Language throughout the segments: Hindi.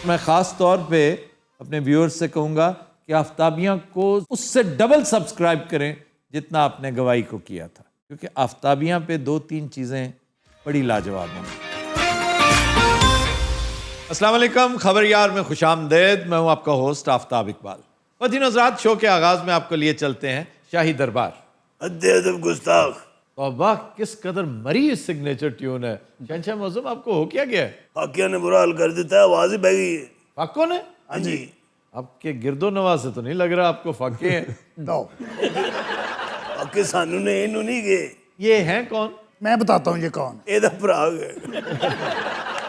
मैं ख़ास तौर पे अपने व्यूअर्स से कहूँगा कि आफ्ताबियाँ को उससे डबल सब्सक्राइब करें जितना आपने गवाही को किया था, क्योंकि आफ्ताबियाँ पे 2-3 चीज़ें बड़ी लाजवाब हैं। अस्सलाम वालेकुम, खबर यार में खुशामदेद। मैं हूँ आपका होस्ट आफ्ताब इकबाल। वतीन हज़रात, शो के आगाज़ में आपको लिए चलते हैं शाही दरबार। अदब गुस्ताख। वाह, किस कदर मरी सिग्नेचर ट्यून है। शहंशाह मौज़ूम, आपको हो क्या गया है? फाकिया ने बुरा हाल कर देता है, आवाज ही बह गई है। फाकों ने? हाँ जी। आपके गिरदो नवाज से तो नहीं लग रहा आपको फाके हैं। दो फाके सानू ने इनू नहीं गए। ये हैं कौन? मैं बताता हूँ ये कौन है। ਇਹਦਾ ਭਰਾ ਹੈ।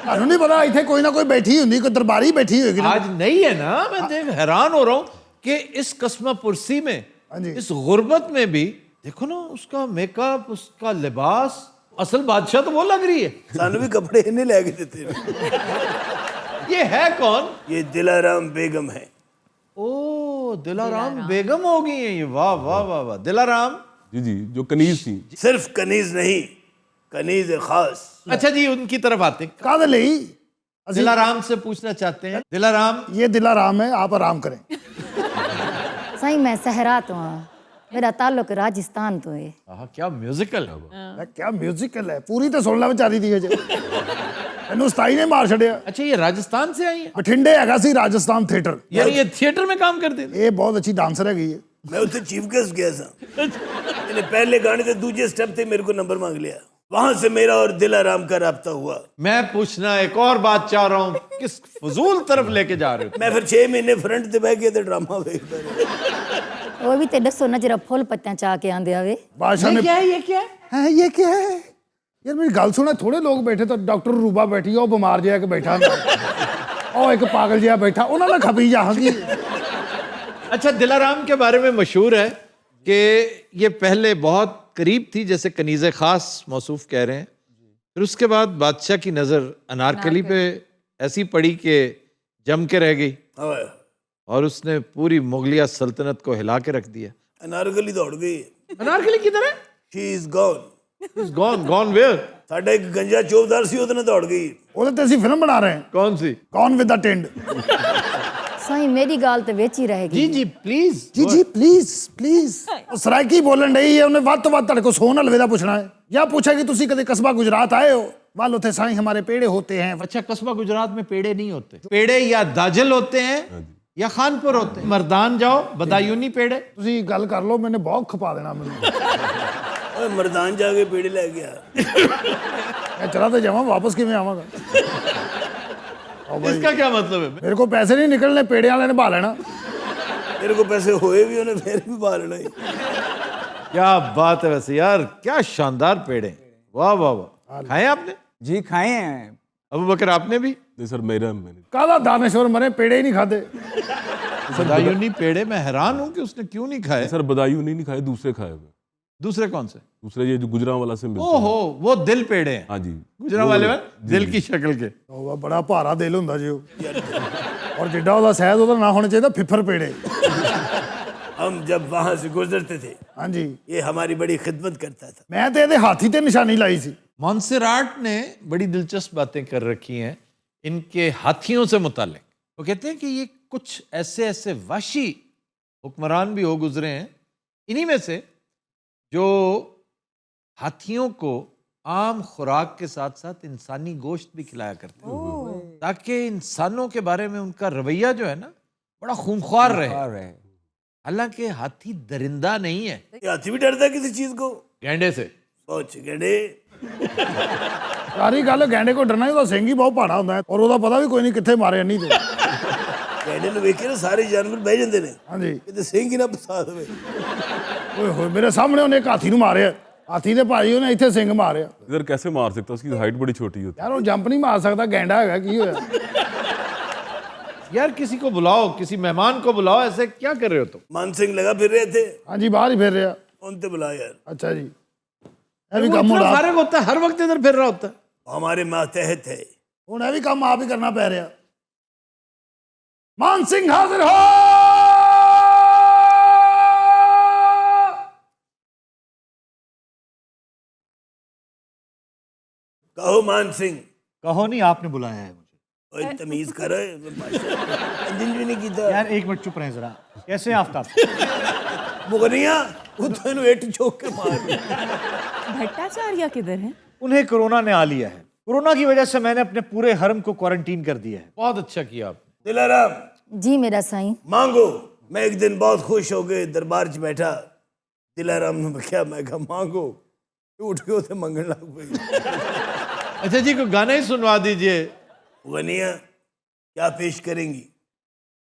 ਤੁਹਾਨੂੰ नहीं पता इतने कोई ना कोई बैठी होंगी, कोई दरबारी बैठी होगी ना। आज नहीं है ना। मैं देख हैरान हो रहा हूँ कि इस कस्मा पुरसी में, हाँ जी। इस गुर्बत में भी देखो ना, उसका मेकअप, उसका लिबास, असल बादशाह तो वो लग रही है। सानू भी कपड़े इन्हें ले के देते हैं। ये है कौन? ये दिलाराम बेगम है। ओ, दिलाराम बेगम हो गई है ये। वाह वाह वाह वाह। दिलाराम जी जी, जो कनीज थी। सिर्फ कनीज नहीं, कनीज खास। अच्छा जी, उनकी तरफ आते हैं। कादे लई दिलाराम से पूछना चाहते हैं। दिलाराम, ये दिलाराम है, आप आराम करें। सही मैं सहरा तो हाँ, मेरा ताल्लुक राजस्थान तो है। आहा, क्या म्यूजिकल है वो। क्या म्यूजिकल है, पूरी तो सुन ला बेचारी दी अजे तेनू सताई ने मार छड़िया। अच्छा, ये राजस्थान से आई है? बठिंडे हैगा सी राजस्थान थिएटर। यानी ये थिएटर में काम करते थे? ये बहुत अच्छी डांसर है गई है। मैं उससे चीफ गेस्ट गया था। इन्हें पहले गाने के दूसरे स्टेप थे, मेरे को नंबर मांग लिया। वहां से मेरा और दिलाराम का राब्ता हुआ। मैं पूछना एक और बात चाह रहा हूँ, किस फजूल तरफ लेके जा रहे हो? मैं फिर 6 महीने फ्रंट ते बह गया ते ड्रामा वेखदा रहा। वो भी ते दसो ना जरा फुल पत्तियां चाह के आंदे आवे। बादशाह ने क्या है ये, क्या है? है ये क्या है यार, मेरी गल सुना। थोड़े लोग बैठे तो डॉक्टर रूबा बैठी है, वो बीमार जिहा के बैठा और एक पागल जिहा बैठा, उन्होंने खपी जाएगी। अच्छा, दिलाराम के बारे में मशहूर है कि ये पहले बहुत करीब थी, जैसे कनीज़े खास मौसूफ कह रहे हैं। फिर उसके बाद बादशाह की नज़र अनारकली पे ऐसी पड़ी कि जम के रह गई हाँ, और उसने पूरी मुगलिया सल्तनत को हिला के रख दिया। अनारकली दौड़ गई। अनारकली किधर है? She is gone. He's gone, gone where? साडा एक गंजा चौबदार सी ਉਹਦੇ ਨਾਲ दौड़ गई। वो तो ऐसी फिल्म बना रहे हैं, कौन सी? कौन विद द टिंड। सही मेरी गाल ते वेची रहेगी। जी जी प्लीज। जी जी प्लीज प्लीज। सराइकी बोलन डई है, उन्हें ਵੱਧ ਤੋਂ ਵੱਧ ਤੁਹਾਡੇ ਕੋ सोन हलवे ਦਾ ਪੁੱਛਣਾ है या पूछा कि तुसी कदे कस्बा गुजरात आए हो? वाल उथे साईं हमारे पेड़े होते हैं। अच्छा, कस्बा गुजरात में पेड़े नहीं होते। पेड़े या दाजल होते हैं या खानपुर होते हैं। मर्दान जाओ, बदायूनी पेड़े। तुसी गल कर लो, मैंने बहुत खपा देना मैंने। ओए मर्दान जाके पेड़े ले गया। मैं चला तो जावा, वापस किवें आवांगा? इसका क्या मतलब है? मेरे को पैसे नहीं निकलने, पेड़े वाले ने भा लेना। तेरे को पैसे होए भी उन्हें फिर भी पालना ही। क्या बात है वैसे यार, क्या शानदार पेड़े। वाह वाह वाह। खाए आपने? जी खाए हैं। अबू बकर आपने भी? नहीं सर, मैंने काला दानेश्वर मरे, पेड़े ही नहीं खाते। बदायूनी पेड़े, मैं हैरान हूं कि उसने क्यों नहीं खाए। सर बदायूं नहीं खाए, दूसरे खाए हुए। दूसरे कौन से? दूसरे ये जो गुजरांवाला से मिलते हैं। ओहो, वो दिल पेड़े हैं। हाँ जी, गुजरांवाले में दिल की शक्ल के। ਉਹ ਬੜਾ ਭਾਰਾ ਦਿਲ ਹੁੰਦਾ ਜੀ ਉਹ, ਔਰ ਜਿੱਡਾ ਉਹਦਾ ਸਹਿਜ ਉਹਦਾ ਨਾ ਹੋਣਾ ਚਾਹੀਦਾ ਫਿੱਫਰ पेड़े। हम जब वहां से गुजरते थे, हाँ जी, ये हमारी बड़ी खिदमत करता था। मैं तो ਇਹਦੇ हाथी ते निशानी लाई सी। मॉन्सेराट ने बड़ी दिलचस्प बातें कर रखी हैं इनके हाथियों से मुतालिक। वो कहते हैं कि ये कुछ ऐसे ऐसे वहशी हुक्मरान भी हो गुजरे हैं, इन्हीं में से जो हाथियों को आम खुराक के साथ साथ इंसानी गोश्त भी खिलाया करते हैं, ताकि इंसानों के बारे में उनका रवैया जो है ना, बड़ा खूंखार रहे। हालांकि हाथी दरिंदा नहीं है। ये हाथी भी डरता है किसी चीज को। गैंडे से। सोच गड़े। सारी गल गैंडे को डरना ही, ਉਹਦਾ ਸਿੰਘ ਹੀ ਬਹੁਤ ਭਾਰਾ ਹੁੰਦਾ ਹੈ ਔਰ ਉਹਦਾ ਪਤਾ ਵੀ ਕੋਈ ਨਹੀਂ ਕਿੱਥੇ ਮਾਰੇ ਨਹੀਂ ਤੇ। गैंडे ਨੂੰ ਵੇਖ ਕੇ ਨਾ ਸਾਰੇ ਜਾਨਵਰ ਬਹਿ ਜਾਂਦੇ ਨੇ। हाँ जी, ਕਿਤੇ ਸਿੰਘ ਹੀ ਨਾ ਫਸਾ ਦੇਵੇ। ਓਏ ਹੋਏ ਮੇਰੇ ਸਾਹਮਣੇ ਉਹਨੇ ਇੱਕ ਹਾਥੀ ਨੂੰ ਮਾਰਿਆ। ਹਾਥੀ ਦੇ ਭਾਈ ਉਹਨੇ ਇੱਥੇ ਸਿੰਘ ਮਾਰਿਆ। इधर कैसे मार सकता, उसकी हाइट बड़ी छोटी होती यार वो जंप नहीं मार सकता, गैंडा हैगा की होया। यार किसी को बुलाओ, किसी मेहमान को बुलाओ, ऐसे क्या कर रहे हो तुम? मान सिंह लगा फिर रहे थे। हाँ जी, बाहर ही फिर रहा। उनसे बुला यार। अच्छा जी, ये भी वो काम इतना होना फारिग होता है, हर वक्त इधर फिर रहा होता है। हमारे मातहत है। ਹੁਣ ਇਹ ਵੀ ਕੰਮ ਆਪ ਹੀ ਕਰਨਾ ਪੈ ਰਿਹਾ। मान सिंह हाजिर हो। कहो मान सिंह। कहो नहीं, आपने बुलाया है मुझे। ओए तमीज कर इंजन भी नहीं कीता यार एक मिनट चुप रहे जरा। कैसे आफ्ताब? मुगनिया उतो इन्हें एट चोक के मार भट्टाचार्य किधर है? उन्हें कोरोना ने आ लिया है। कोरोना की वजह से मैंने अपने पूरे हरम को क्वारंटीन कर दिया है। बहुत अच्छा किया आपने। दिलाराम जी मेरा साईं। मांगो। मैं एक दिन बहुत खुश हो गए दरबार च बैठा, दिलाराम ने क्या, मैं कहा मांगो, उठ के उसे मंगन लग गई। अच्छा जी, को गाना ही सुनवा दीजिए। मुगनिया क्या पेश करेंगी?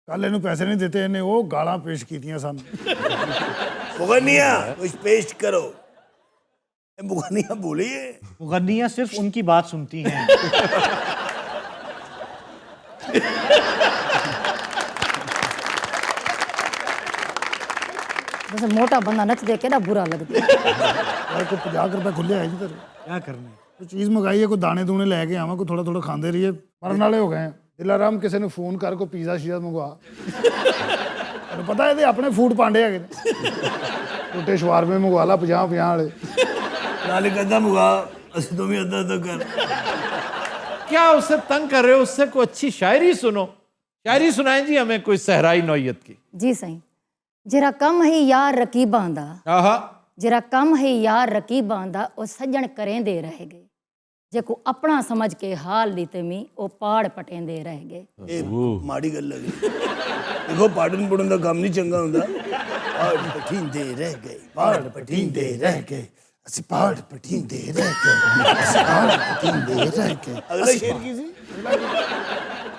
ਕੱਲ ਇਹਨੂੰ ਪੈਸੇ ਨਹੀਂ ਦਿੱਤੇ ਇਹਨੇ ਉਹ ਗਾਲਾਂ ਪੇਸ਼ ਕੀਤੀਆਂ ਸਨ। मुगनिया कुछ पेश करो। ए, मुगनिया बोलिए। मुगन्नियाँ सिर्फ उनकी बात सुनती हैं। जैसे मोटा बंदा नच दे केड़ा बुरा लगता है। यार कोई 50 रुपए खुले है जी तेरे क्या करना है? कोई चीज़ मंगाई है, कोई दाने दूने लेके आवा, कोई थोड़ा थोड़ा खाते रहिए, मरन वाले हो गए हैं। दिलाराम किसी ने फोन कर को पीज़ा शीज़ा मंगवा। तेन पता है अपने फूड पांडे है छोटे शवारमे मंगवा ला 50 वाले। नाले कहता मुगा असि तुम ही अद्धा अद्धा कर। क्या उसे तंग कर रहे हो? उससे कोई अच्छी शायरी सुनो। शायरी सुनाएं जी हमें कोई सहराई नौयत की। जी साईं। जरा कम है यार रकीबां दा, आहा, जरा कम है यार रकीबां दा, ओ सज्जण करेंदे रह गए। जेको अपना समझ के हाल दी तमी ओ पाड़ पटेंदे रह गए। ए माड़ी गल लगी। देखो पाड़न पुड़न दा काम नहीं चंगा हुंदा। पाड़ पठींदे रह गए, पाड़ पठींदे रह गए, असि पाड़ पठींदे रह गए, असि पाड़ पठींदे रह गए। अगला शेर की सी?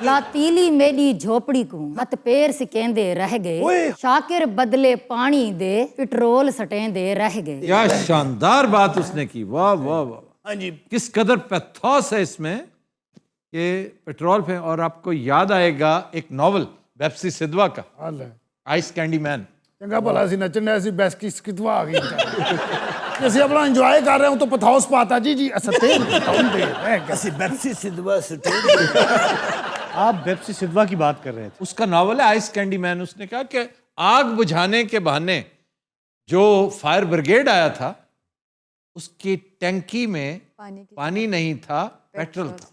लातीली मेरी झोपड़ी को मत पैर सिकेंदे रह गए। शाकिर बदले पानी दे पेट्रोल सटेंदे रह गए। क्या शानदार बात उसने की। वाह वाह वाह। हाँ जी। किस कदर पैथोस है इसमें कि पेट्रोल पे। और आपको याद आएगा एक नॉवल बेप्सी सिद्धवा का, हाल है आइस कैंडी मैन। चंगा भला सी नचन ऐसी बेस की कितवा आ गई। जैसे अपना एंजॉय कर रहे हो तो पथौस पाता जी जी असते असि बेप्सी सिद्धवा सुटे। आप बेप्सी सिद्धवा की बात कर रहे थे। उसका नॉवल है आइस कैंडी मैन। उसने कहा कि आग बुझाने के बहाने जो फायर ब्रिगेड आया था उसकी टैंकी में पानी नहीं था, पेट्रोल था।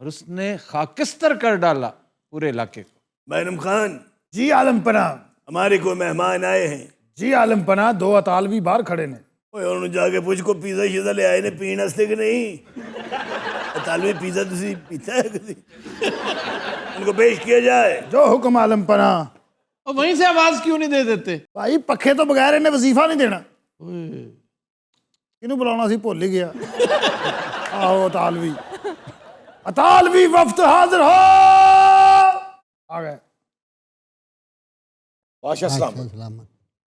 और उसने खाकिस्तर कर डाला पूरे इलाके को। बैनम खान जी आलमपना हमारे को मेहमान आए हैं। जी आलमपना 2 अतालवी बाहर खड़े ने। ओए उन्होंने जाके पूछ को पिज़्ज़ा शिज़्ज़ा ले आए ने पीण वास्ते कि नहीं? तालवी पिज़्ज़ा तुसी पीता है कभी? उनको पेश किया जाए। जो हुक्म आलमपना। और वहीं से आवाज क्यों नहीं दे देते? भाई पखे तो बगैर इन्हें वजीफा नहीं देना। किनू बुलाना सी भुल ही गया। आओ अतालवी, अतालवी वफ्त हाजिर हो। आ गए।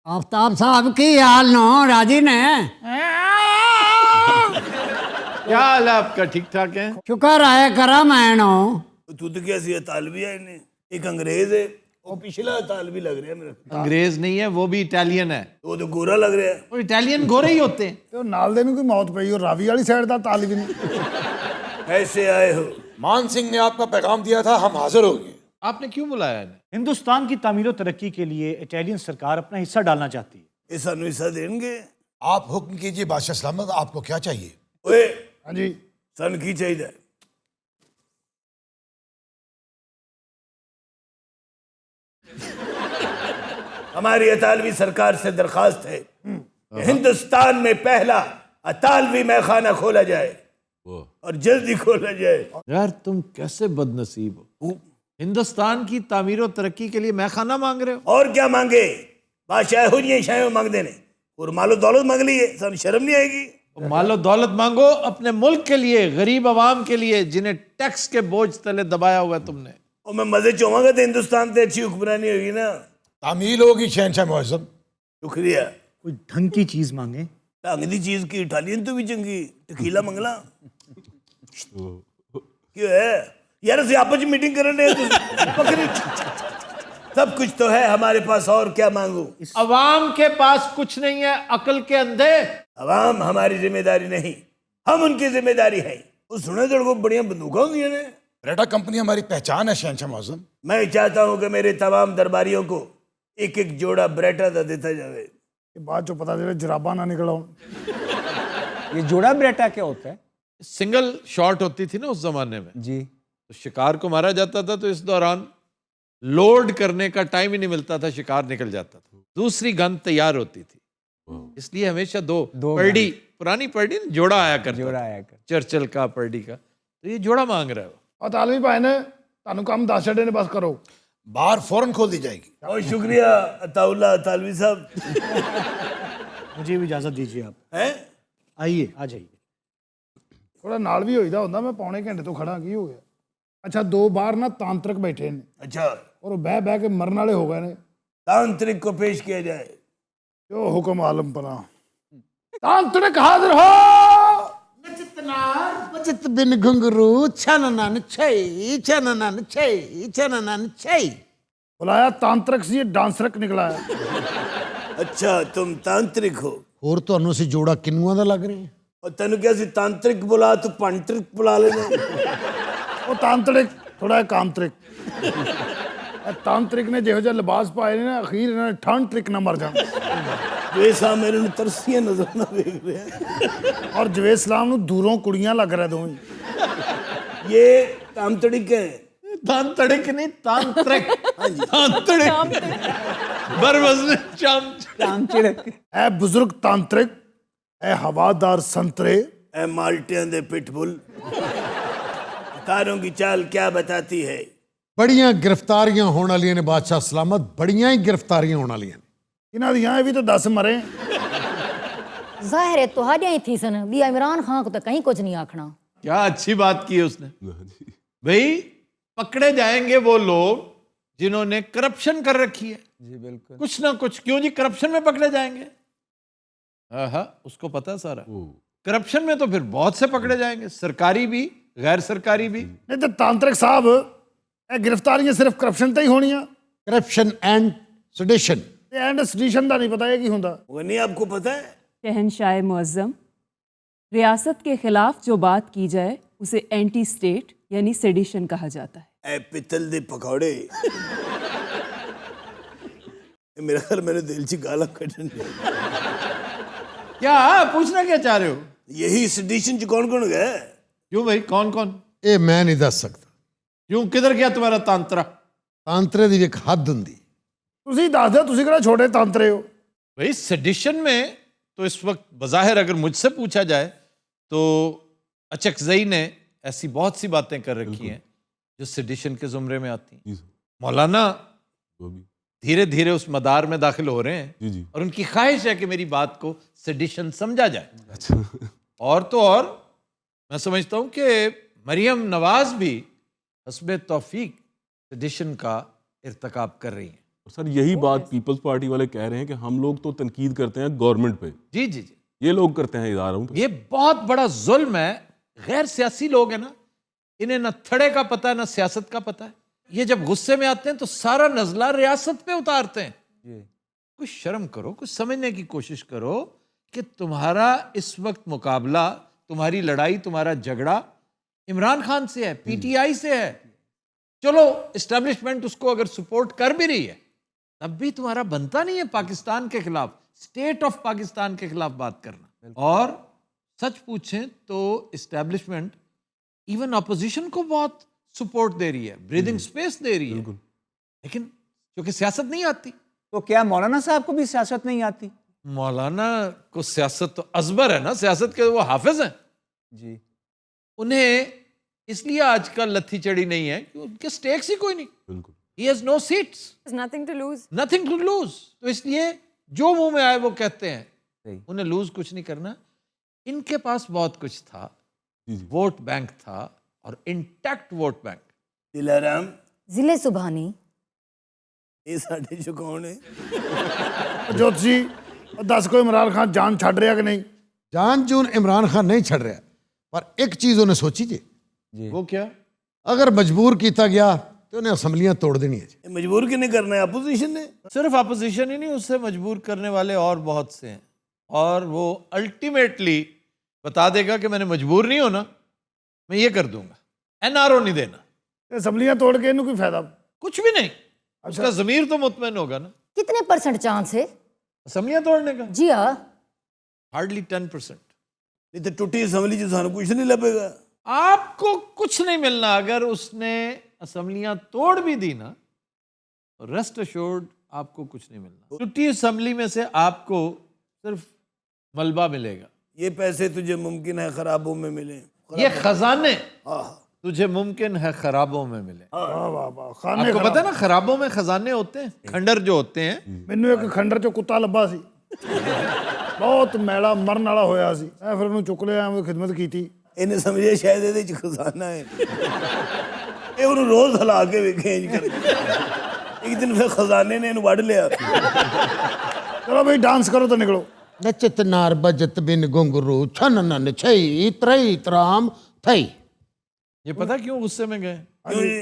आफ्ताब साहब की हाल नो राजी ने? क्या हाल है आपका? ठीक ठाक है? शुक्र है करा मैं नो। तू तो क्या सी तालवी है इन्हें? एक अंग्रेज है और पिछला तालवी लग रहा है मेरा। अंग्रेज नहीं है, वो भी इटालियन है। वो तो गोरा लग रहा है। वो इटालियन गोरे ही होते हैं। तो नाल दे नूं कोई मौत पई और रावी वाली साइड दा तालवी नहीं। कैसे आए हो? मान सिंह ने आपका पैगाम दिया था, हम हाजिर हो गए। आपने क्यों बुलाया इन्हें? हिंदुस्तान की तामीर और तरक्की के लिए इटालियन सरकार अपना हिस्सा डालना चाहती है। ये सानू हिस्सा देंगे? आप हुक्म कीजिए बादशाह सलामत, आपको क्या चाहिए? ओए हाँ जी सन की चाहिए? हमारी अतालवी सरकार से दरखास्त है कि हिंदुस्तान में पहला अतालवी मैखाना खोला जाए और जल्दी खोला जाए। यार तुम कैसे बदनसीब हो। हिंदुस्तान की तामीर और तरक्की के लिए मैखाना मांग रहे हो। और क्या मांगे? बादशाह हो जी शाह मांगते ने और मालो दौलत मांग लिए, सन शर्म नहीं आएगी? और मालो दौलत मांगो अपने मुल्क के लिए, गरीब आवाम के लिए जिन्हें टैक्स के बोझ तले दबाया हुआ है तुमने। और मैं मजे चाहूंगा तो हिंदुस्तान से अच्छी हुक्मरानी होगी ना। तामील होगी शहनशाह मुअज़्ज़म। शुक्रिया। कोई ढंग की चीज मांगे। ढंग दी चीज की इटालियन तो भी चंगी, टकीला मंगला। क्यों है यार? असि आपस में मीटिंग कर रहे हैं। बकरी सब कुछ तो है हमारे पास, और क्या मांगू? अवाम के पास कुछ नहीं है, अकल के अंधे। अवाम हमारी जिम्मेदारी नहीं, हम उनकी जिम्मेदारी है। उस सुने तो को बढ़िया बंदूका होंगी ने। ब्रेटा कंपनी हमारी पहचान है शहनशाह मुअज़्ज़म। मैं चाहता हूं कि मेरे तमाम दरबारियों को एक एक जोड़ा ब्रेटा दा देता जावे। ये बाद चो पता चले जराबा ना निकल आउन। ये जोड़ा ब्रेटा क्या होता है? सिंगल शॉट होती थी ना उस जमाने में। जी। तो शिकार को मारा जाता था तो इस दौरान लोड करने का टाइम ही नहीं मिलता था, शिकार निकल जाता था, दूसरी गन तैयार होती थी। इसलिए हमेशा दो पर्डी, पुरानी पर्डी जोड़ा आया करता, चर्चिल का पर्डी का, तो ये जोड़ा मांग रहा है। और तालवी भाई ने तानू काम दस छड़े ने, बस करो। बाहर फौरन खोल दी जाएगी। बहुत शुक्रिया अताउल्ला तालवी साहब। मुझे भी इजाजत दीजिए आप। हैं? आइए, आ जाइए। थोड़ा नाल भी होईदा ਹੁੰਦਾ, मैं पौने घंटे तो खड़ा, की हो गया? अच्छा, दो बार ना तांत्रिक बैठे ने अच्छा, और बह बह के मरने वाले हो गए ने। तांत्रिक को पेश किया जाए। जो हुक्म आलम पना। तांत्रिक हाजिर हो। बचत बिन घुंगरू छननन छई छननन छई छननन छई। बुलाया तांत्रिक से, ये डांसरक निकला है। अच्छा, तुम तांत्रिक हो। ਹੋਰ ਤੁਹਾਨੂੰ ਅਸੀਂ ਜੋੜਾ ਕਿੰਨੂਆਂ ਦਾ ਲੱਗ ਰਿਹਾ? और तेन क्या सी तांत्रिक बुला, तू पंत्रिक बुला लेना। वो तांत्रिक थोड़ा है कामत्रिक। ਇਹ ਤਾਂਤਰਿਕ ਨੇ ਜਿਹੋ ਜਿਹਾ ਲਿਬਾਸ ਪਾਏ ਨੇ ਨਾ, ਅਖੀਰ ਇਹਨਾਂ ਨੇ ਠੰਡ ਟ੍ਰਿਕ ਨਾ ਮਰ ਜਾਣ। वे सा मेरे ਨੂੰ ਤਰਸੀਆਂ ਨਜ਼ਰ ਨਾ ਵੇਖ ਰਿਹਾ। ਔਰ ਜਵੇਦ ਸਲਾਮ ਨੂੰ ਦੂਰੋਂ ਕੁੜੀਆਂ ਲੱਗ ਰਿਹਾ ਦੋਵੇਂ। ये तांत्रिक है। तांत्रिक नहीं, तांत्रिक। तांत्रिक बरवज़्न चाम। ਇਹ ਬਜ਼ੁਰਗ ਤਾਂਤਰਿਕ, ਇਹ ਹਵਾਦਾਰ ਸੰਤਰੇ, ए माल्टियां दे पिटबुल। तारों की चाल क्या बताती है? ਬੜੀਆਂ ਗ੍ਰਿਫਤਾਰੀਆਂ ਹੋਣ ਵਾਲੀਆਂ ਨੇ ਬਾਦਸ਼ਾਹ ਸਲਾਮਤ, ਬੜੀਆਂ ਹੀ ਗ੍ਰਿਫਤਾਰੀਆਂ ਹੋਣ ਵਾਲੀਆਂ ਨੇ। ਇਹਨਾਂ ਦੀਆਂ ਇਹ ਵੀ ਤਾਂ 10 ਮਰੇ। ਜ਼ਾਹਿਰ ਹੈ ਤੁਹਾਡੀਆਂ ਹੀ ਥੀ ਸਨ ਵੀ इमरान खान को तो कहीं कुछ नहीं आखना। क्या अच्छी बात की है उसने। भाई पकड़े जाएंगे वो लोग जिन्होंने करप्शन कर रखी है। जी बिल्कुल, कुछ ना कुछ। क्यों जी, करप्शन में पकड़े जाएंगे? हाँ, उसको पता सारा। करप्शन में तो फिर बहुत से पकड़े जाएंगे, सरकारी भी गैर सरकारी भी। ਨਹੀਂ ਤਾਂ ਤਾਂਤਰਿਕ ਸਾਹਿਬ, ਇਹ ਗ੍ਰਿਫਤਾਰੀਆਂ ਸਿਰਫ ਕਰਪਸ਼ਨ ਤੇ ਹੀ ਹੋਣੀਆਂ। Corruption and sedition. ਤੇ ਐਂਡ ਸਟੇਸ਼ਨ ਦਾ ਨਹੀਂ ਪਤਾ ਇਹ ਕੀ ਹੁੰਦਾ। वो नहीं आपको पता है? शहनशाह मुअज़्ज़म, रियासत के खिलाफ जो बात की जाए उसे एंटी स्टेट यानी सेडिशन कहा जाता है। ए पितल दे पकौड़े। मेरा ख्याल मैंने दिल से गाला कटन। क्या पूछना क्या चाह रहे हो? यही सडिशन च कौन कौन गया? क्यों भाई, कौन कौन? ਇਹ ਮੈਂ ਨਹੀਂ ਦੱਸ ਸਕਦਾ। क्यों, किधर गया तुम्हारा तांत्रा? ਤਾਂਤਰੇ ਦੀ ਵੀ ਇੱਕ ਹੱਦ ਹੁੰਦੀ। ਤੁਸੀਂ ਦੱਸ ਦਿਓ, ਤੁਸੀਂ ਕਿਹੜਾ ਛੋਟੇ ਤਾਂਤਰੇ ਹੋ। भाई सेडिशन में तो इस वक्त बज़ाहिर अगर मुझसे पूछा जाए तो अचकज़ई ने ऐसी बहुत सी बातें कर रखी हैं जो सेडिशन के ज़ुमरे में आती हैं। मौलाना वो भी। धीरे धीरे उस मदार में दाखिल हो रहे हैं। जी जी। और उनकी ख्वाहिश है कि मेरी बात को सेडिशन समझा जाए। अच्छा। और तो और मैं समझता हूँ कि मरियम नवाज भी हस्बे तौफीक सेडिशन का इर्तकाब कर रही हैं। सर यही बात पीपल्स पार्टी वाले कह रहे हैं कि हम लोग तो तनकीद करते हैं गवर्नमेंट पे, जी जी जी, ये लोग करते हैं इदारों पे। ये बहुत बड़ा जुल्म है। गैर सियासी लोग हैं ना, इन्हें न थड़े का पता है न सियासत का पता है। ये जब गुस्से में आते हैं तो सारा नजला रियासत पे उतारते हैं। कुछ शर्म करो, कुछ समझने की कोशिश करो कि तुम्हारा इस वक्त मुकाबला, तुम्हारी लड़ाई, तुम्हारा झगड़ा इमरान खान से है, पीटीआई से है। चलो इस्टेब्लिशमेंट उसको अगर सपोर्ट कर भी रही है, तब भी तुम्हारा बनता नहीं है पाकिस्तान के खिलाफ, स्टेट ऑफ पाकिस्तान के खिलाफ बात करना। और सच पूछें तो इस्टेब्लिशमेंट इवन अपोजिशन को बहुत सपोर्ट दे रही है, ब्रीदिंग स्पेस दे रही है, लेकिन क्योंकि सियासत नहीं आती। तो क्या मौलाना साहब को भी सियासत नहीं आती? मौलाना को सियासत तो अजबर है ना, सियासत के वो हाफिज हैं जी। उन्हें इसलिए आजकल लत्थी चढ़ी नहीं है कि उनके स्टेक्स ही कोई नहीं। बिल्कुल। He has no seats, Nothing to lose. nothing to lose। तो इसलिए जो मुंह में आए वो कहते हैं, सही। उन्हें लूज कुछ नहीं करना। इनके पास बहुत कुछ था, जी जी। वोट बैंक था, और इंटैक्ट वोट बैंक। दिलाराम, जिले सुबहानी ये साढ़े जो कौन है? ਜੋਤ ਜੀ, ਉਹ ਦੱਸ ਕੋਈ ਇਮਰਾਨ ਖਾਨ ਜਾਨ ਛੱਡ ਰਿਹਾ ਕਿ ਨਹੀਂ? ਜਾਨ ਜੂਨ ਇਮਰਾਨ ਖਾਨ ਨਹੀਂ ਛੱਡ ਰਿਹਾ, ਪਰ ਇੱਕ ਚੀਜ਼ ਉਹਨੇ ਸੋਚੀ ਜੇ, वो क्या? ਅਗਰ ਮਜਬੂਰ ਕੀਤਾ ਗਿਆ ਤੇ ਉਹਨੇ ਅਸੈਂਬਲੀਆਂ ਤੋੜ ਦੇਣੀਆਂ ਜੀ। ये मजबूर किने करना है? अपोजिशन ने। सिर्फ अपोजिशन ही नहीं, उससे मजबूर करने वाले और बहुत से हैं। और वो अल्टीमेटली बता देगा कि मैंने मजबूर नहीं होना, मैं ये कर दूंगा, एनआरओ नहीं देना, ਤੇ ਅਸੈਂਬਲੀਆਂ ਤੋੜ ਕੇ ਇਹਨੂੰ ਕੀ ਫਾਇਦਾ? कुछ भी नहीं। उसका जमीर तो मुतमईन होगा ना। कितने % चांस है? असम्बलियां तोड़ने का जी हाँ, हार्डली 10%। नहीं तो टूटी असम्बली च सानू कुछ नहीं लभेगा। आपको कुछ नहीं मिलना। अगर उसने असम्बलियां तोड़ भी दी ना, रेस्ट अश्योर्ड आपको कुछ नहीं मिलना। टूटी असम्बली में से आपको सिर्फ मलबा मिलेगा। ये पैसे तुझे मुमकिन है खराबों में मिले। ये खजाने हाँ तुझे मुमकिन है खराबों में मिले। वाह वाह वाह खाने आपको पता है ना खराबों में खजाने होते हैं, खंडर जो होते हैं। ਮੈਨੂੰ ਇੱਕ ਖੰਡਰ ਚੋਂ ਕੁੱਤਾ ਲੱਭਾ ਸੀ ਬਹੁਤ ਮੈਲਾ ਮਰਨ ਵਾਲਾ ਹੋਇਆ ਸੀ ਮੈਂ ਫਿਰ ਉਹਨੂੰ ਚੁੱਕ ਲਿਆ ਉਹਦੀ ਖਿਦਮਤ ਕੀਤੀ ਇਹਨੇ ਸਮਝਿਆ ਸ਼ਾਇਦ ਇਹਦੇ ਚ ਖਜ਼ਾਨਾ ਹੈ। ਇਹ ਉਹਨੂੰ ਰੋਜ਼ ਹਿਲਾ ਕੇ ਵੇਖੇ ਇੰਜ ਕਰਕੇ। ਇੱਕ ਦਿਨ ਫਿਰ ਖਜ਼ਾਨੇ ਨੇ ਇਹਨੂੰ ਵੱਢ ਲਿਆ। ਚਲੋ ਬਈ ਡਾਂਸ ਕਰੋ ਤਾਂ ਨਿਕਲੋ नचित नार बजत बिन घुंघरू छन नन छई त्रई त्राम थई। ये पता क्यों गुस्से में गए? क्यों जी?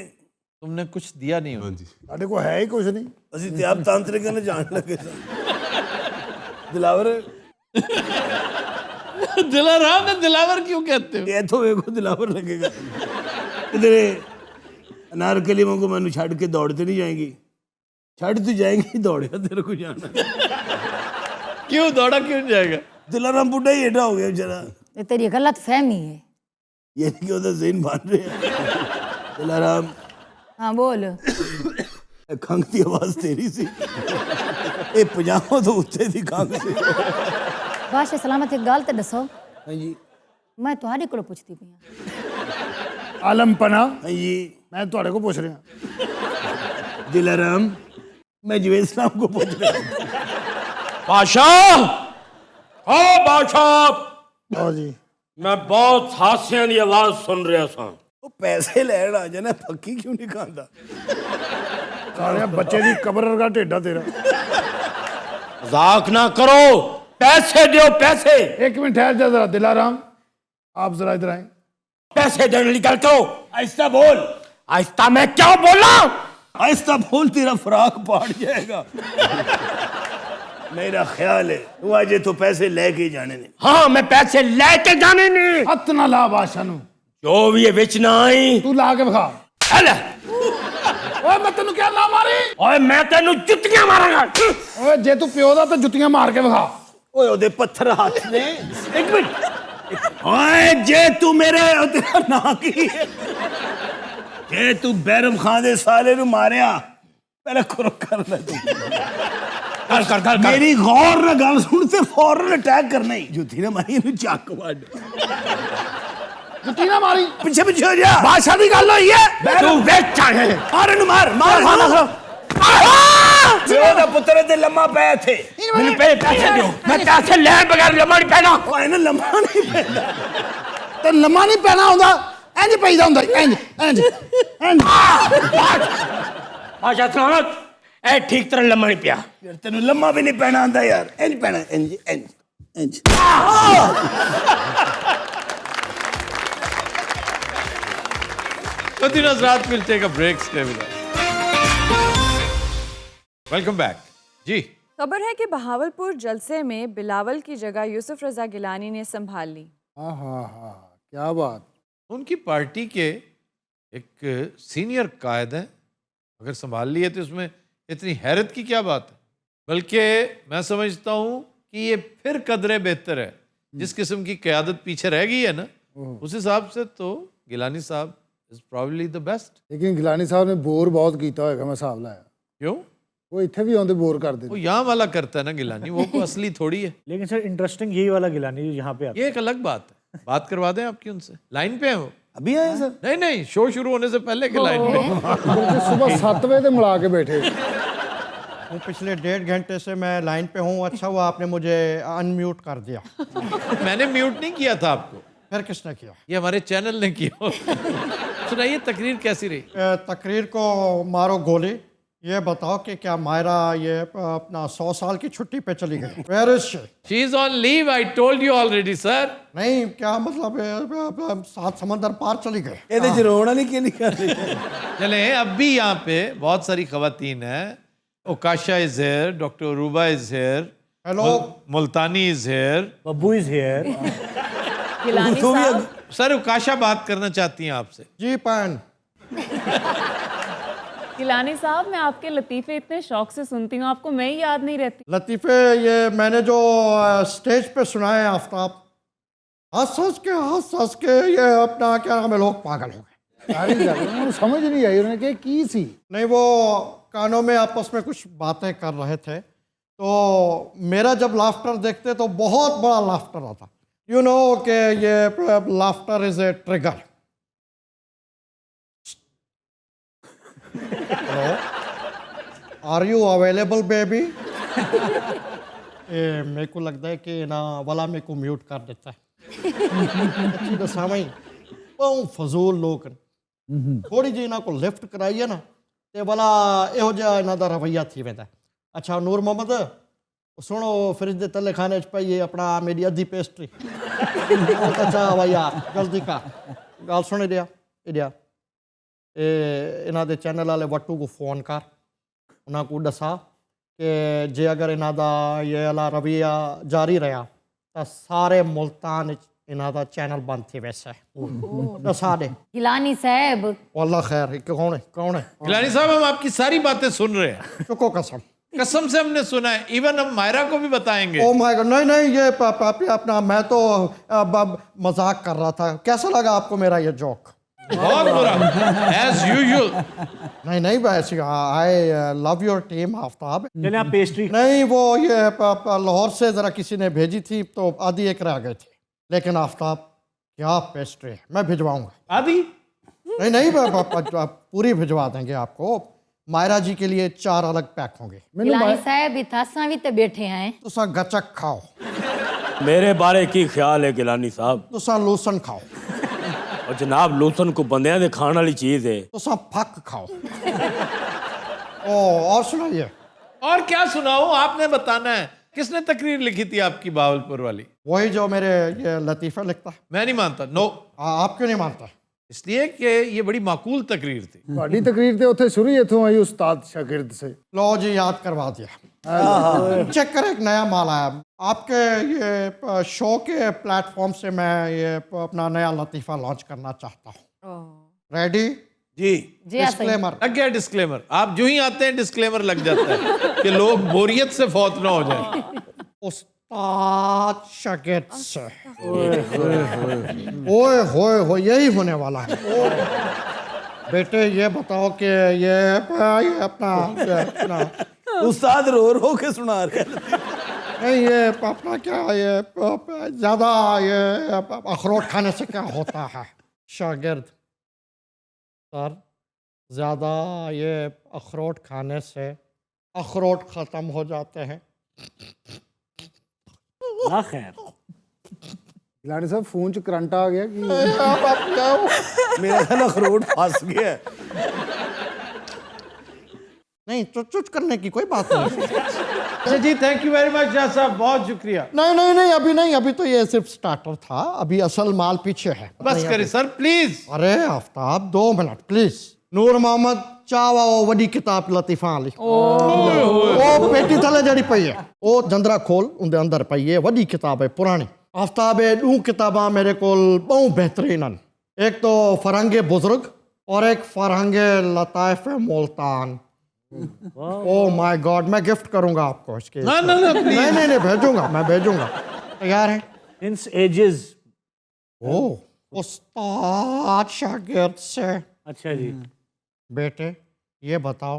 तुमने कुछ दिया नहीं हाँ हो। जी। ਸਾਡੇ ਕੋਲ ਹੈ ਹੀ ਕੁਝ ਨਹੀਂ ਅਸੀਂ ਤੇ ਆਪ ਤਾਂਤਰਿਕ ਨੇ ਜਾਣ ਲੱਗੇ ਸਾਂ। ਦਿਲਾਵਰ दिलाराम ने दिलावर क्यों कहते हो? ਇਹ ਇੱਥੋਂ ਵੇਖੋ ਦਿਲਾਵਰ ਲੱਗੇਗਾ। ਕਿਧਰੇ ਅਨਾਰਕਲੀ ਵਾਂਗੂ ਮੈਨੂੰ ਛੱਡ ਕੇ ਦੌੜ ਤੇ ਨਹੀਂ ਜਾਏਗੀ। ਛੱਡ ਤੂੰ ਜਾਏਗੀ ਦੌੜਿਆ ਤੇਰੇ ਕੋ ਜਾਣਾ। क्यों दौड़ा क्यों नहीं जाएगा? ਦਿਲਾਰਾਮ ਬੁੱਢਾ ਹੀ ਏਡਾ ਹੋ ਗਿਆ ਵਿਚਾਰਾ। ये तेरी गलत फहमी है। ਇਹ ਨਹੀਂ ਕਿ ਉਹਦਾ ਜ਼ਿਹਨ ਬਣ ਰਿਹਾ। ਦਿਲਾਰਾਮ हाँ बोल। ਇਹ ਖੰਘ ਦੀ ਆਵਾਜ਼ ਤੇਰੀ ਸੀ। ਇਹ ਪਜਾਮਾ ਤੋਂ ਉੱਤੇ ਦੀ ਖੰਘ ਸੀ। बादशाह सलामत एक गल तो दसो, ਹਾਂਜੀ मैं तुहाडे कोलों पुछदी पई हां। ਆਲਮਪਨਾ ਹਾਂਜੀ ਮੈਂ ਤੁਹਾਡੇ ਕੋਲ ਪੁੱਛ ਰਿਹਾ ਦਿਲਾਰਾਮ ਮੈਂ ਜਵੇਦ ਸਾਹਿਬ ਕੋ ਪੁੱਛ ਰਿਹਾ। बादशाह, ओ बादशाह, ਆਓ ਜੀ मैं बहुत हादसियां की आवाज सुन रहा था। ਉਹ ਪੈਸੇ ਲੈਣ ਆ ਜਾਣਾ ਫੱਕੀ ਕਿਉਂ ਨਹੀਂ ਖਾਂਦਾ? ਸਾਲਿਆ ਬੱਚੇ ਦੀ ਕਬਰ ਵਰਗਾ ਢੇਡਾ ਤੇਰਾ मजाक ना करो, पैसे दो पैसे। एक मिनट ठहर जा जरा दिलाराम आप जरा इधर आए पैसे देने की गल करो। आहिस्ता बोल। आहिस्ता मैं क्या बोला? आहिस्ता बोल तेरा फराक पाट जाएगा। मेरा ख्याल है तू आज तो पैसे लेके ही जाने ने। हाँ मैं पैसे लेके जाने नहीं। हथ ना ला बादशाह ਨੂੰ जो भी है बेच ना आई। ਤੂੰ ਲਾ ਕੇ ਵਿਖਾ हेले, ਓਏ ਮੈਂ ਤੈਨੂੰ ਕਿਹਾ ਨਾ ਮਾਰੀ ओए मैं तेनू जुत्तियां मारांगा। ਓਏ ਜੇ ਤੂੰ ਪਿਓ ਦਾ ਤਾਂ ਜੁੱਤੀਆਂ ਮਾਰ ਕੇ ਵਿਖਾ ओए ओदे पत्थर हाथ ने। एक मिनट। ओए जे तू मेरे ओ तेरा ना की है। जे तू बैरम खान दे साले नु मारिया पहले खुरक कर ले तू। कर मेरी गौर ना गल सुन ते फौरन अटैक करना ही। जुत्ती ना मारी नु चक वड। ਜੁੱਤੀ ਨਾ ਮਾਰੀ पीछे पीछे हो जा। बादशाह की गल हुई है। तू बेच चाहे मार नु मार मार मार। ਉਹਦਾ ਪੁੱਤਰ ਤੇ ਲੰਮਾ ਪਿਆ ਇੱਥੇ। मैंने पैसे दो। मैं पैसे ले बगैर लम्बा नहीं पैना। ਓਏ ਨਾ ਲੰਮਾ ਨਹੀਂ ਪੈਂਦਾ। ਤੇ ਲੰਮਾ ਨਹੀਂ ਪੈਣਾ ਹੁੰਦਾ ਇੰਜ ਪਈਦਾ ਹੁੰਦਾ ਇੰਜ ਇੰਜ ਇੰਜ बादशाह सलामत, ए ठीक तरह लम्बा नहीं पिया। ਯਾਰ ਤੈਨੂੰ ਲੰਮਾ ਵੀ ਨਹੀਂ ਪੈਣਾ ਆਂਦਾ ਯਾਰ। ਇੰਜ ਪੈਣਾ ਇੰਜ ਇੰਜ ਇੰਜ। But Hazrat will take a break. Stay with us. Welcome back. जी खबर है कि बहावलपुर जलसे में बिलावल की जगह यूसुफ रजा गिलानी ने संभाल ली। हाँ हाँ हाँ क्या बात उनकी पार्टी के एक सीनियर कायद हैं, अगर संभाल लिए तो इसमें इतनी हैरत की क्या बात है? बल्कि मैं समझता हूँ कि ये फिर कदरे बेहतर है। जिस किस्म की क़यादत पीछे रह गई है ना, उस हिसाब से तो गिलानी साहब इज प्रॉब्ली द बेस्ट। लेकिन गिलानी साहब ने बोर बहुत किया होगा मैं हिसाब लाया क्यों? वो इतने भी आते बोर कर वो यहाँ वाला करता है ना गिलानी, वो कोई असली थोड़ी है। लेकिन सर इंटरेस्टिंग यही वाला गिलानी जो यहाँ पे आता ये एक अलग बात है। बात करवा दें आपकी उनसे। लाइन पे है वो? अभी आए सर? नहीं नहीं, शो शुरू होने से पहले के लाइन पे। है सुबह 7 बजे तो मिला के बैठे वो पिछले 1.5 घंटे से मैं लाइन पे हूँ। अच्छा हुआ आपने मुझे अनम्यूट कर दिया। मैंने म्यूट नहीं किया था आपको। फिर किसने किया? ये हमारे चैनल ने किया। सुनाइए तकरीर कैसी रही? तकरीर को मारो गोली। ये बताओ कि क्या मायरा ये अपना 100 साल की छुट्टी पे चली गई? Where is she? She is on leave. I told you already, sir. नहीं, क्या मतलब 7 समंदर पार चली गई? ਇਹਦੇ ਚ ਰੋਣਾ ਨਹੀਂ ਕਿ ਨਹੀਂ ਕਰ ਰਹੀ? चले अब भी यहाँ पे बहुत सारी खवातीन हैं। Okasha is here, doctor Ruba is here, hello, Multani is here, Babbu is here. Gilani साहब, सर ओकाशा बात करना चाहती हैं आपसे। जी पैन। गिलानी साहब, मैं आपके लतीफ़े इतने शौक से सुनती हूँ, आपको मैं ही याद नहीं रहती। लतीफ़े ये मैंने जो स्टेज पे सुनाए आफ्ताब, हंस हंस के ये अपना क्या नाम है, लोग पागल हो गए। सारी गल उन्होंने समझ नहीं आई, उन्होंने कहा की सी। नहीं, वो कानों में आपस में कुछ बातें कर रहे थे, तो मेरा जब लाफ्टर देखते तो बहुत बड़ा लाफ्टर आता। यू नो कि ये laughter is a trigger. Hello, are you available baby? मेरे को लगता है कि ना वाला मेरे को म्यूट कर देता है। दसावई बहुत फजूल लोग थोड़ी जी इन्हों को लिफ्ट कराइए ना तो वाला यहो जिहा इन्हों का रवैया थी वेंदा। अच्छा नूर मोहम्मद सुनो, फ्रिज के तले खाने च पाइए अपना मेरी अद्धी पेस्ट्री। अच्छा भैया जल्दी का गल सुन दिया इन्हों के चैनल वाले वट्टू को फोन कर, उन्होंने को दसा कि जे अगर इन्हों का ये वाला रवैया जारी रहा तो सारे मुल्तान इन्हों का चैनल बंद थे। वैसे दसा दे गिलानी साहब। अल्लाह खैर, कौन है? गिलानी साहब हम आपकी सारी बातें सुन रहे हैं। चुको कसम से हमने सुना है, इवन हम मायरा को भी बताएंगे। ओ माय गॉड, नहीं ये पापी अपना, मैं तो मजाक कर रहा था। कैसा लगा आपको मेरा ये जोक? बहुत बुरा, एज यूजुअल। नहीं वैसे I love your team Aftab. चलिए आप पेस्ट्री। नहीं, वो ये लाहौर से जरा किसी ने भेजी थी तो आधी एक रह गए थे, लेकिन आफ्ताब क्या पेस्ट्री है, मैं भिजवाऊंगा। आधी नहीं पूरी भिजवा देंगे आपको। मायरा जी के लिए 4 अलग पैक होंगे। गिलानी साहब इथासा भी तो बैठे हैं। तुसा गचक खाओ। मेरे बारे की ख्याल है गिलानी साहब? तुसा लूसन खाओ। और जनाब लूसन को बंदियां दे खाने वाली चीज है। तुसा फक खाओ। और सुनाइए। और क्या सुनाऊं, आपने बताना है। किसने तकरीर लिखी थी आपकी बावलपुर वाली? वही जो मेरे ये लतीफ़ा लिखता है। मैं नहीं मानता। नो। आप क्यों नहीं मानता? इसलिए कि ये बड़ी माकूल तकरीर थी। ਤੁਹਾਡੀ तकरीर तो उत्थे शुरू ही इत्थों आई उस्ताद शागिर्द से। लो जी, याद करवा दिया। चेक कर, एक नया माल आया आपके ये शो के प्लेटफॉर्म से। मैं ये अपना नया लतीफ़ा लॉन्च करना चाहता हूँ। रेडी? जी डिस्क्लेमर लग गया डिस्क्लेमर। आप जो ही आते हैं डिस्क्लेमर लग जाता है कि लोग बोरियत से फौत ना हो जाए। उस्ताद शागिर्द से। ओए होए यही होने वाला है। बेटे ये बताओ कि ये अपना उस्ताद रो के सुना रहे हैं। नहीं, ये अपना क्या ये ज्यादा ये अखरोट खाने से क्या होता है शागिर्द? सर, ज़्यादा ये अखरोट खाने से अखरोट ख़त्म हो जाते हैं। खैर गिलानी साहब फोन च करंट आ गया कि मेरा ख्याल अखरोट फंस गया। नहीं, चुच करने की कोई बात नहीं। अच्छा जी, thank you very much Shah साहब, बहुत शुक्रिया। नहीं अभी नहीं, अभी तो ये सिर्फ स्टार्टर था, अभी असल माल पीछे है। बस करें सर प्लीज। अरे आफ्ताब 2 मिनट प्लीज। नूर मोहम्मद चावा वो वडी किताब लतीफा वाली ओ पेटी थले जड़ी पई है, ओ जंदरा खोल, उनके अंदर पई है वडी किताब है पुरानी। आफ्ताब 2 किताबा मेरे को बहुत बेहतरीन हैं। एक तो फरंगे बुजुर्ग और एक फरंगे लताइफ मुल्तान। ओ माय गॉड, मैं गिफ्ट करूंगा आपको इसके। नहीं भेजूंगा, मैं भेजूंगा। तैयार है? Since ages. ओ उस्ताद शागिर्द से। अच्छा जी। बेटे ये बताओ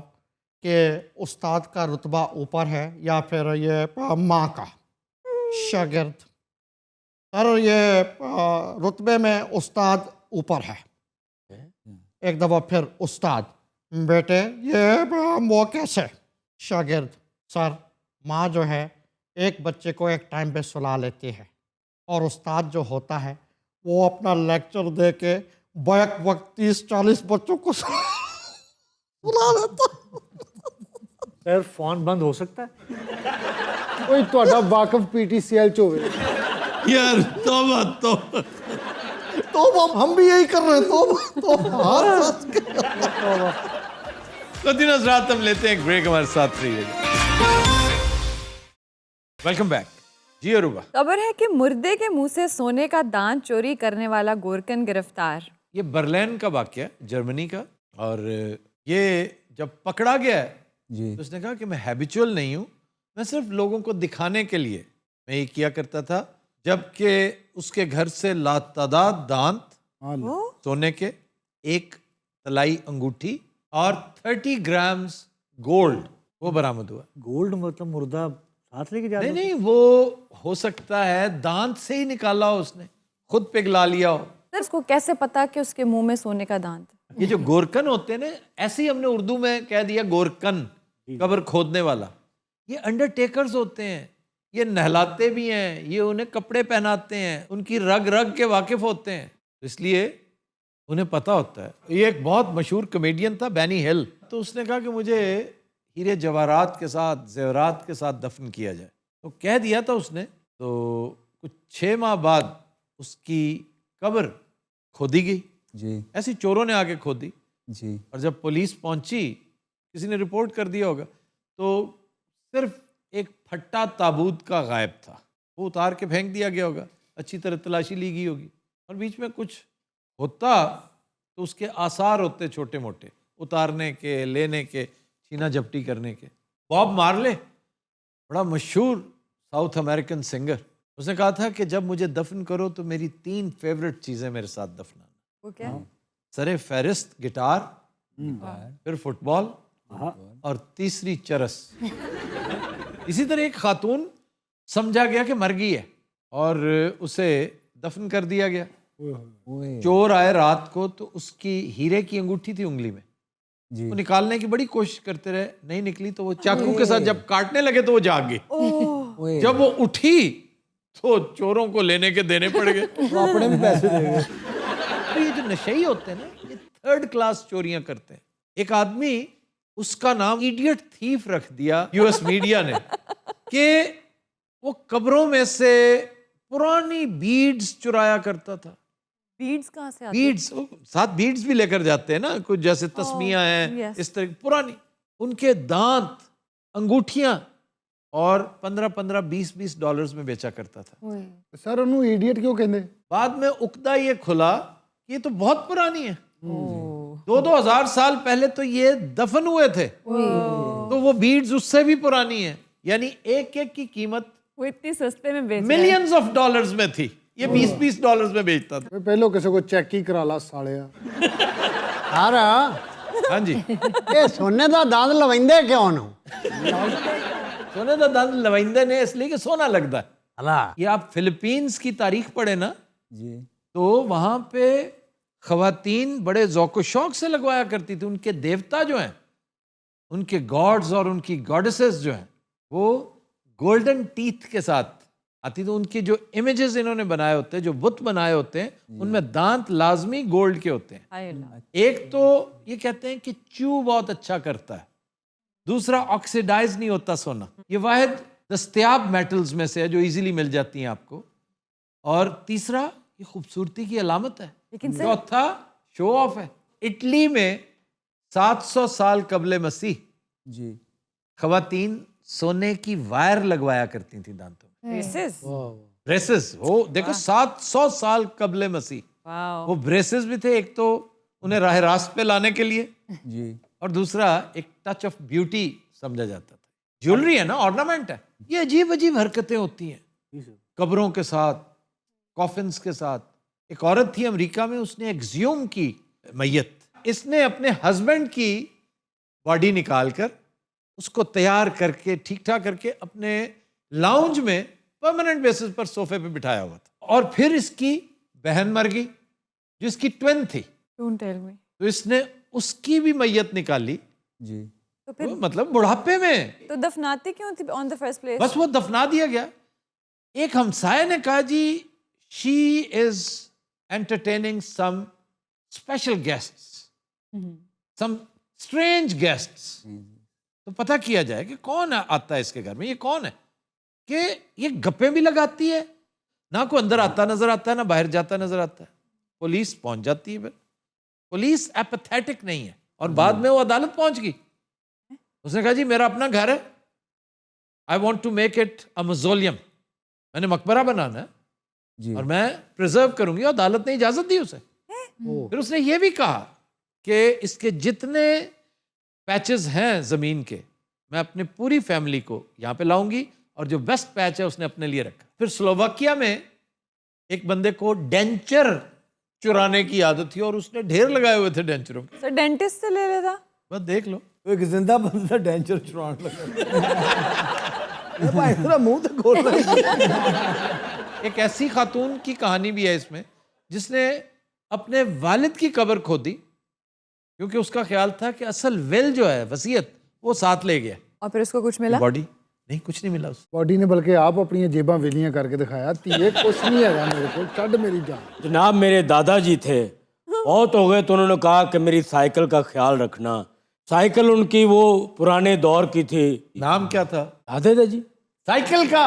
कि उस्ताद का रुतबा ऊपर है या फिर ये माँ का? शागिर्द सर, ये रुतबे में उस्ताद ऊपर है। एक दफ़ा फिर उस्ताद। बेटे ये वो कैसे? शागिर्द सर, माँ जो है एक बच्चे को एक टाइम पे सुला लेती है और उस्ताद जो होता है वो अपना लेक्चर दे के बैक वक्त 30-40 बच्चों को सुला लेता। सर फोन बंद हो सकता है? कोई ਤੁਹਾਡਾ वाकफ पीटीसीएल च होवे यार तौबा तो हम भी यही कर रहे हैं। तो हर साथ तो दिन रात हम लेते हैं एक ब्रेक, हमारे साथ रहिए। वेलकम बैक जी। अरूबा, खबर है कि मुर्दे के मुंह से सोने का दान चोरी करने वाला गोरकन गिरफ्तार। ये बर्लिन का वाकया है, जर्मनी का। और ये जब पकड़ा गया है तो उसने कहा कि मैं हैबिचुअल नहीं हूँ, मैं सिर्फ लोगों को दिखाने के लिए मैं ये किया करता था। जबकि उसके घर से लातादाद दांत, सोने के, एक तलाई अंगूठी और 30 ग्राम्स गोल्ड वो बरामद हुआ। गोल्ड मतलब मुर्दा साथ लेके जा नहीं रहा नहीं, वो हो सकता है दांत से ही निकाला हो उसने, खुद पिघला लिया हो। सर उसको कैसे पता कि उसके मुंह में सोने का दांत है? ये जो गोरकन होते हैं ना, ऐसे ही हमने उर्दू में कह दिया गोरकन, कब्र खोदने वाला। ये अंडरटेकर्स होते हैं, ये नहलाते भी हैं, ये उन्हें कपड़े पहनाते हैं, उनकी रग रग के वाकिफ होते हैं, इसलिए उन्हें पता होता है। ये एक बहुत मशहूर कॉमेडियन था बैनी हिल, तो उसने कहा कि मुझे हीरे जवाहरात के साथ, जेवरात के साथ दफन किया जाए, तो कह दिया था उसने। तो कुछ 6 माह बाद उसकी कब्र खोदी गई जी ऐसी चोरों ने आके खोदी, जी और जब पुलिस पहुंची, किसी ने रिपोर्ट कर दिया होगा, तो सिर्फ एक फट्टा ताबूत का गायब था, वो उतार के फेंक दिया गया होगा, अच्छी तरह तलाशी ली गई होगी, और बीच में कुछ होता तो उसके आसार होते छोटे मोटे, उतारने के, लेने के, छीना झपटी करने के। बॉब मार्ले बड़ा मशहूर साउथ अमेरिकन सिंगर, उसने कहा था कि जब मुझे दफन करो तो मेरी 3 फेवरेट चीज़ें मेरे साथ दफनाना। वो क्या? सरे फहरिस्त गिटार, फिर फुटबॉल, और तीसरी चरस। इसी तरह एक खातून समझा गया कि मर गई है और उसे दफन कर दिया गया। चोर आए रात को तो उसकी हीरे की अंगूठी थी उंगली में, वो निकालने की बड़ी कोशिश करते रहे, नहीं निकली, तो वो चाकू के साथ जब काटने लगे तो वो जाग गई। जब वो उठी तो चोरों को लेने के देने पड़ गए, अपने भी पैसे देंगे। तो ये जो नशेई होते हैं ना, ये 3rd क्लास चोरियां करते हैं। एक आदमी, उसका नाम इडियट थीफ रख दिया यूएस मीडिया ने, कि वो कब्रों में से पुरानी बीड्स चुराया करता था। बीड्स कहाँ से आती हैं? बीड्स, साथ बीड्स भी लेकर जाते हैं ना, कुछ जैसे तस्मियां हैं, yes. इस तरह पुरानी, उनके दांत, अंगूठियां, और 15-15, 20-20 डॉलर्स में बेचा करता था। सर उन्होंने इडियट क्यों कहते? बाद में उकदा ये खुला कि ये तो बहुत पुरानी है, 2-2000 साल पहले तो ये दफन हुए थे, तो वो बीड्स उससे भी पुरानी है, यानी एक एक की कीमत वो इतनी सस्ते में बेच मिलियंस ऑफ डॉलर्स में थी, ये 20-20 डॉलर्स में बेचता था। पहले किसी को चेक ही करा ला सालिया। यार हाँ जी, ये सोने का दांत लवेंदे क्यों नो? सोने का दांत लवाइंदे ने इसलिए कि सोना लगता है। अल्लाह, ये आप फिलीपींस की तारीख पढ़े ना, जी तो वहां पे खवातीन बड़े ज़ौक़ शौक से लगवाया करती थी। उनके देवता जो हैं, उनके गॉड्स और उनकी गॉडेसेस जो हैं, वो गोल्डन टीथ के साथ आती। तो उनके जो इमेजेस इन्होंने बनाए होते हैं, जो बुत बनाए होते हैं, उनमें दांत लाजमी गोल्ड के होते हैं। एक तो ये कहते हैं कि च्यू बहुत अच्छा करता है, दूसरा ऑक्सीडाइज नहीं होता सोना, ये वाहिद दस्तयाब मेटल्स में से है जो इजीली मिल जाती हैं आपको, और तीसरा ये खूबसूरती की अलामत है, लेकिन सर चौथा शो ऑफ है। इटली में 700 साल कबले मसीह जी खवातीन सोने की वायर लगवाया करती थी दांतों में, ब्रेसेस। ब्रेसेस। वो देखो 700 साल कबले मसीह, वाओ। वो ब्रेसेस भी थे, एक तो उन्हें राह रास्त पे लाने के लिए, जी और दूसरा एक टच ऑफ ब्यूटी समझा जाता था। ज्वेलरी है ना, ऑर्नामेंट है। ये अजीब अजीब हरकतें होती हैं कब्रों के साथ, कॉफिन्स के साथ। एक औरत थी अमेरिका में, उसने एक्सह्यूम की मैयत, इसने अपने हस्बैंड की बॉडी निकालकर उसको तैयार करके ठीक ठाक करके अपने लाउंज में परमानेंट बेसिस पर सोफे पे बिठाया हुआ था। और फिर इसकी बहन मर गई जिसकी ट्विन थी, डोंट टेल मी। तो इसने उसकी भी मैयत निकाली, जी तो फिर मतलब बुढ़ापे में। तो दफनाते क्यों थी ऑन द फर्स्ट प्लेस? बस वो दफना दिया गया। एक हमसाये ने कहा जी she is entertaining some special guests, some strange guests. तो पता किया जाए कि कौन आता है इसके घर में, ये कौन है, कि ये गप्पे भी लगाती है, ना कोई अंदर आता नजर आता है ना बाहर जाता नजर आता है। पुलिस पहुंच जाती है, फिर पुलिस एपैथेटिक नहीं है, और बाद में वो अदालत पहुंच गई। उसने कहा जी मेरा अपना घर है, I want to make it a mausoleum, मैंने मकबरा बनाना है जी और मैं प्रिजर्व करूंगी। अदालत ने इजाजत दी उसे। फिर उसने ये भी कहा कि इसके जितने पैचेस हैं जमीन के, मैं अपनी पूरी फैमिली को यहाँ पे लाऊंगी, और जो बेस्ट पैच है उसने अपने लिए रखा। फिर स्लोवाकिया में एक बंदे को डेंचर चुराने की आदत थी और उसने ढेर लगाए हुए थे डेंचरों के। सर डेंटिस्ट से ले लेता। बस देख लो, एक जिंदा बंदा डेंचर चुरान लगा भाई तेरा मुंह तो खोल रहा। एक ऐसी खातून की कहानी भी है इसमें जिसने अपने वालिद की कब्र खोदी क्योंकि उसका ख्याल था कि असल वेल जो है, वसीयत, वो साथ ले गया। और फिर उसको कुछ मिला? बॉडी नहीं, कुछ नहीं मिला उसको। बॉडी ने बल्कि आप अपनी जेबां वेलियां करके दिखाया, धीए कुछ नहीं है मेरे को, छड़ मेरी जान। जनाब मेरे दादाजी थे, बहुत हो गए तो उन्होंने कहा कि मेरी साइकिल का ख्याल रखना। साइकिल उनकी वो पुराने दौर की थी। नाम क्या था दादा जी? साइकिल का?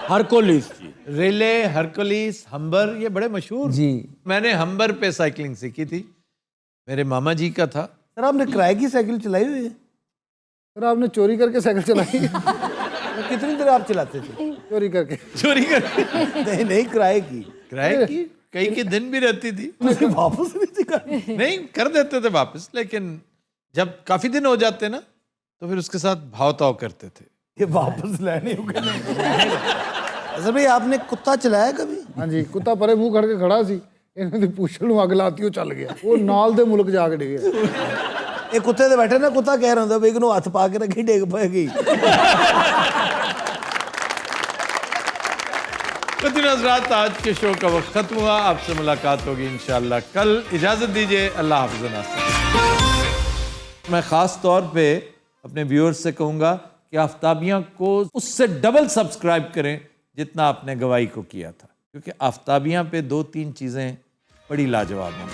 हरकुलिस जी। रिले, हरकुलिस, हम्बर, ये बड़े मशहूर। जी। मैंने हम्बर पे साइकिलिंग सीखी थी, मेरे मामा जी का था। सर आपने किराए की साइकिल चलाई हुई है? सर आपने चोरी करके साइकिल चलाई? कितनी देर आप चलाते थे? चोरी करके। चोरी करके नहीं नहीं, किराए की। किराए की कई के दिन भी रहती थी। वापस नहीं थी करनी। नहीं, कर देते थे वापस, लेकिन जब काफी दिन हो जाते ना तो फिर उसके साथ भाव ताव करते थे। ये वापस लेने हो गए नहीं। असल भाई आपने कुत्ता चलाया कभी? हाँ जी, कुत्ता परे मुंह करके खड़ा सी, ਇਹਨਾਂ ਦੀ ਪੁੱਛਣ ਨੂੰ ਅੱਗ ਲਾਤੀ, ਉਹ ਚੱਲ ਗਿਆ, ਉਹ ਨਾਲ ਦੇ ਮੁਲਕ ਜਾ ਕੇ ਡਿੱਗਿਆ। ਇਹ ਕੁੱਤੇ ਤੇ ਬੈਠੇ ਨਾ, ਕੁੱਤਾ ਕਹਿ ਰਿਹਾ ਹੁੰਦਾ ਵੀ ਇਹਨੂੰ ਹੱਥ ਪਾ ਕੇ ਰੱਖੀ, ਡਿੱਗ ਪਏਗੀ। तो दिन हज़रात, आज के शो का वक्त खत्म हुआ। आपसे मुलाकात होगी इंशाअल्लाह कल। इजाज़त दीजिए, अल्लाह हाफ़िज़ नासिर। मैं ख़ास तौर पे अपने व्यूअर्स से कहूँगा कि आफ्ताबियाँ को उससे डबल सब्सक्राइब करें जितना आपने गवाही को किया था, क्योंकि आफ्ताबियाँ पे 2-3 चीज़ें बड़ी लाजवाब हैं।